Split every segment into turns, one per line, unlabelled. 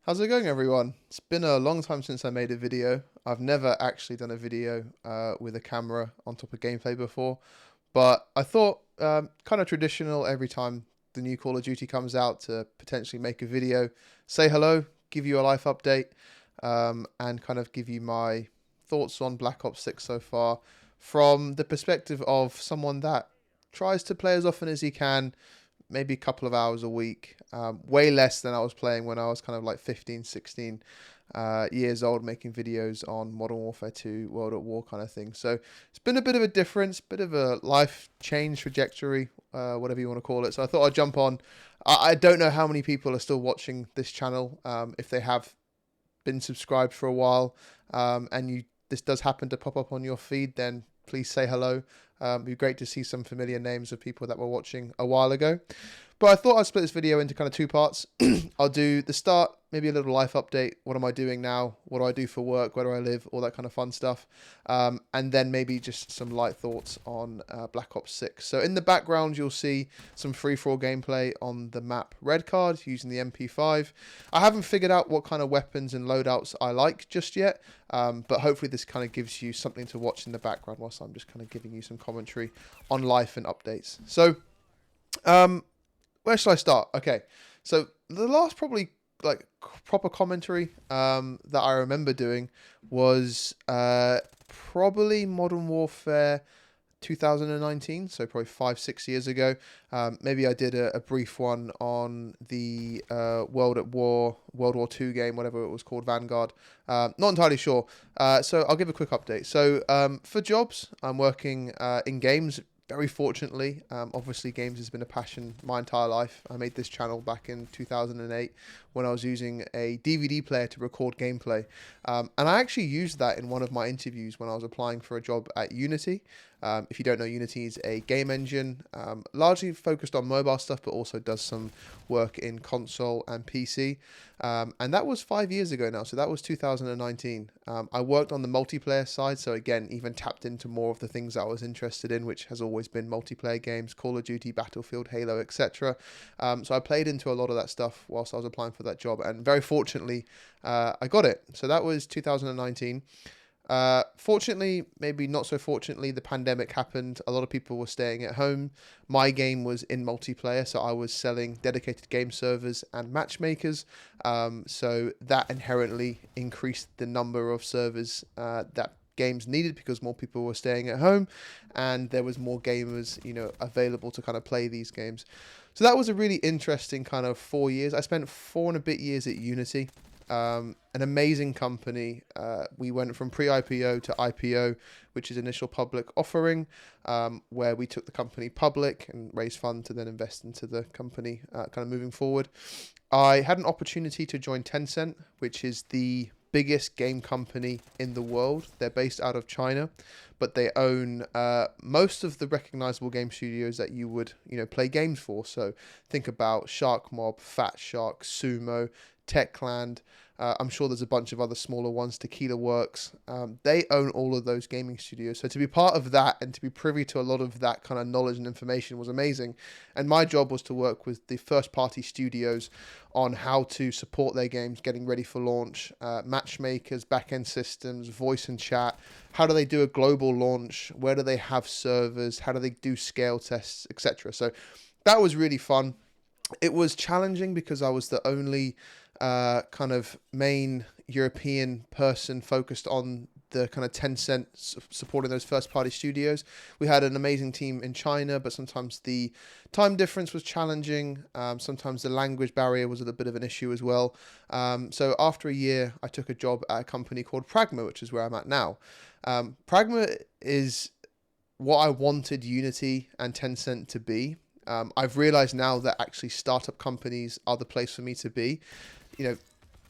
How's it going, everyone? It's been a long time since I made a video. I've never actually done a video with a camera on top of gameplay before, but I thought kind of traditional every time the new Call of Duty comes out to potentially make a video, say hello, give you a life update, and kind of give you my thoughts on Black Ops 6 so far from the perspective of someone that tries to play as often as he can, maybe a couple of hours a week, way less than I was playing when I was kind of like 15, 16 years old, making videos on Modern Warfare 2, World at War kind of thing. So it's been a bit of a difference, bit of a life change trajectory, whatever you want to call it. So I thought I'd jump on. I don't know how many people are still watching this channel. If they have been subscribed for a while, and this does happen to pop up on your feed, then please say hello. It'd be great to see some familiar names of people that were watching a while ago. But I thought I'd split this video into kind of two parts. I'll do the start, maybe a little life update. What am I doing now? What do I do for work? Where do I live? All that kind of fun stuff. And then maybe just some light thoughts on Black Ops 6. So in the background, you'll see some free-for-all gameplay on the map Red Card using the MP5. I haven't figured out what kind of weapons and loadouts I like just yet. But hopefully this kind of gives you something to watch in the background whilst I'm just kind of giving you some commentary on life and updates. So, where should I start? Okay, so the last probably like proper commentary that I remember doing was probably Modern Warfare 2019, so probably 5-6 years ago. Maybe I did a brief one on the World War Two game, whatever it was called, Vanguard. Not entirely sure. So I'll give a quick update. So for jobs, I'm working in games. Very fortunately, obviously games has been a passion my entire life. I made this channel back in 2008 when I was using a DVD player to record gameplay. And I actually used that in one of my interviews when I was applying for a job at Unity. If you don't know, Unity is a game engine, largely focused on mobile stuff, but also does some work in console and PC. And that was 5 years ago now, so that was 2019. I worked on the multiplayer side, so again, even tapped into more of the things that I was interested in, which has always been multiplayer games, Call of Duty, Battlefield, Halo, etc. So I played into a lot of that stuff whilst I was applying for that job, and very fortunately, I got it. So that was 2019. Fortunately, maybe not so fortunately, the pandemic happened. A lot of people were staying at home. My game was in multiplayer, so I was selling dedicated game servers and matchmakers. So that inherently increased the number of servers that games needed because more people were staying at home and there was more gamers, available to kind of play these games. So that was a really interesting kind of 4 years. I spent 4.5 years at Unity. An amazing company. We went from pre-IPO to IPO, which is initial public offering, where we took the company public and raised funds to then invest into the company kind of moving forward. I had an opportunity to join Tencent, which is the biggest game company in the world. They're based out of China, but they own most of the recognizable game studios that you would, play games for. So think about Shark Mob, Fat Shark, Sumo, Techland. I'm sure there's a bunch of other smaller ones, Tequila Works. They own all of those gaming studios. So to be part of that and to be privy to a lot of that kind of knowledge and information was amazing. And my job was to work with the first party studios on how to support their games, getting ready for launch, matchmakers, back-end systems, voice and chat. How do they do a global launch? Where do they have servers? How do they do scale tests, etc.? So that was really fun. It was challenging because I was the only kind of main European person focused on the kind of Tencent supporting those first party studios. We had an amazing team in China, but sometimes the time difference was challenging. Sometimes the language barrier was a bit of an issue as well. So after a year, I took a job at a company called Pragma, which is where I'm at now. Pragma is what I wanted Unity and Tencent to be. I've realized now that actually startup companies are the place for me to be.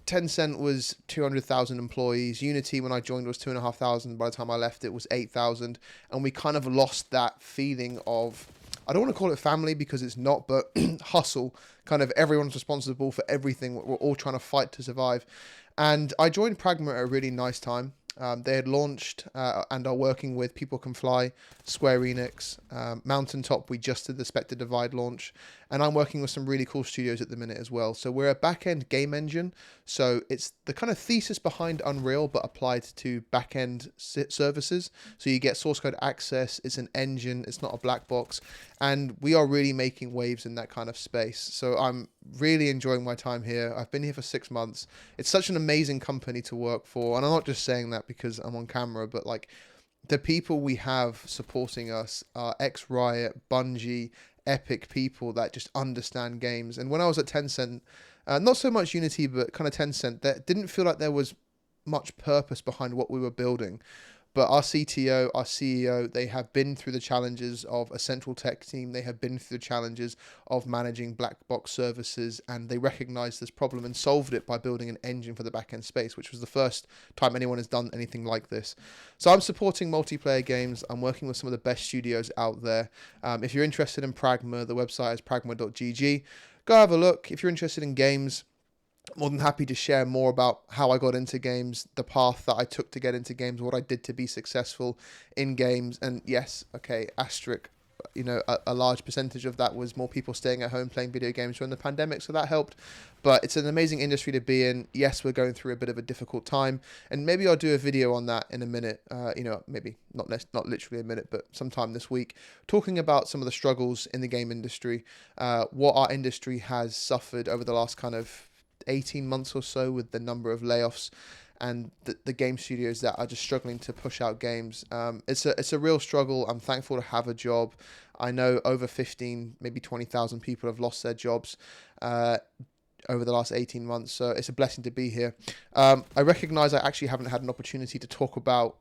Tencent was 200,000 employees. Unity, when I joined, was 2,500. By the time I left, it was 8,000. And we kind of lost that feeling of, I don't want to call it family because it's not, but hustle. Kind of everyone's responsible for everything. We're all trying to fight to survive. And I joined Pragma at a really nice time. They had launched and are working with People Can Fly, Square Enix, Mountaintop. We just did the Spectre Divide launch. and I'm working with some really cool studios at the minute as well. So we're a back-end game engine. So it's the kind of thesis behind Unreal, but applied to back-end services. So you get source code access. It's an engine. It's not a black box. And we are really making waves in that kind of space. So I'm really enjoying my time here. I've been here for 6 months. It's such an amazing company to work for. And I'm not just saying that because I'm on camera, but like the people we have supporting us are ex-Riot, Bungie, Epic people that just understand games. And when I was at Tencent, not so much Unity, but kind of Tencent, that didn't feel like there was much purpose behind what we were building. But our CTO, our CEO, they have been through the challenges of a central tech team. They have been through the challenges of managing black box services, and they recognized this problem and solved it by building an engine for the backend space, which was the first time anyone has done anything like this. So I'm supporting multiplayer games. I'm working with some of the best studios out there. If you're interested in Pragma, the website is pragma.gg. Go have a look. If you're interested in games, more than happy to share more about how I got into games, the path that I took to get into games, what I did to be successful in games. And yes, okay, asterisk, a large percentage of that was more people staying at home playing video games during the pandemic, so that helped. But it's an amazing industry to be in. Yes, we're going through a bit of a difficult time, and maybe I'll do a video on that in a minute. Maybe not literally a minute, but sometime this week, talking about some of the struggles in the game industry, what our industry has suffered over the last kind of 18 months or so with the number of layoffs and the game studios that are just struggling to push out games. It's a real struggle. I'm thankful to have a job. I know over 15, maybe 20,000 people have lost their jobs over the last 18 months. So it's a blessing to be here. I recognize I actually haven't had an opportunity to talk about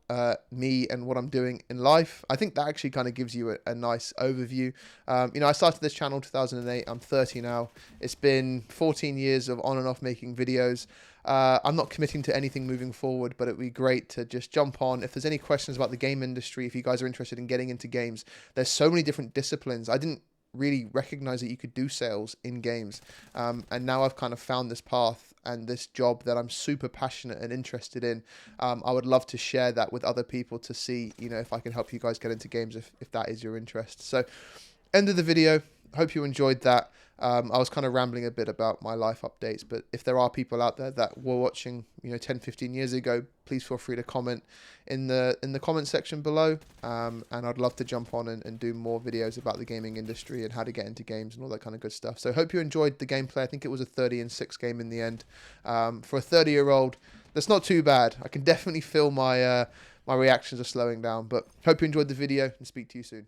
me and what I'm doing in life. I think that actually kind of gives you a nice overview. I started this channel in 2008. I'm 30 now. It's been 14 years of on and off making videos. I'm not committing to anything moving forward, but it'd be great to just jump on. If there's any questions about the game industry, if you guys are interested in getting into games, there's so many different disciplines. I didn't really recognize that you could do sales in games, and now I've kind of found this path and this job that I'm super passionate and interested in. I would love to share that with other people to see, if I can help you guys get into games if that is your interest. So end of the video. Hope you enjoyed that. I was kind of rambling a bit about my life updates, but if there are people out there that were watching 10, 15 years ago, please feel free to comment in the comment section below, and I'd love to jump on and do more videos about the gaming industry and how to get into games and all that kind of good stuff. So hope you enjoyed the gameplay. I think it was a 30-6 game in the end. For a 30-year-old, that's not too bad. I can definitely feel my reactions are slowing down, but hope you enjoyed the video and speak to you soon.